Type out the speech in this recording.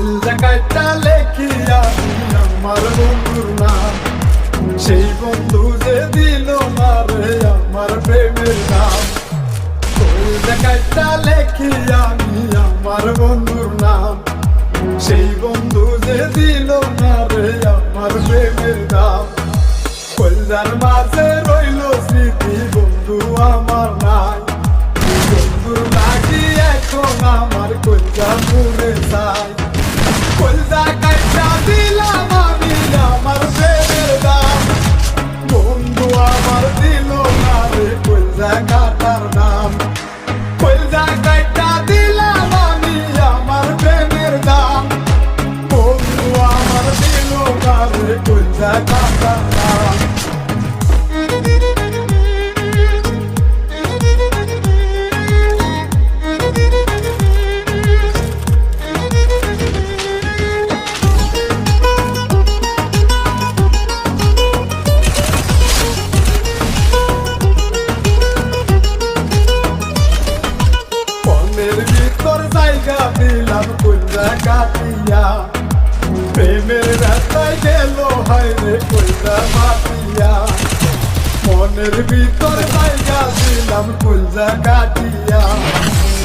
জায়গাটা লেখি আমি আমার বন্ধুর নাম, সেই বন্ধু যে দিল না রে আমার প্রেমের নাম। ওই জায়গাটা লেখি আমি আমার বন্ধুর নাম, সেই বন্ধু যে দিল না রে আমার প্রেমের নাম। কলজার মাঝে রইল স্মৃতি বন্ধু আমার নাই, বন্ধুর লাগি এখন আমার কলজা মরে যায়। কলজা কাইটা দিলাম আমি আমার প্রেমের দাম, বন্ধু আমার দিল না রে কলজা কাটার নাম। কলজা কাইটা দিলাম আমি আমার প্রেমের দাম, বন্ধু আমার দিল না রে কলজা কাটার নাম। ভিতর জায়গা দিলাম কলজা কাটিয়া, প্রেমের রাস্তায় গেল হয় রে কলজা মাটিয়া। মনের ভিতর জায়গা দিলাম কলজা কাটিয়া,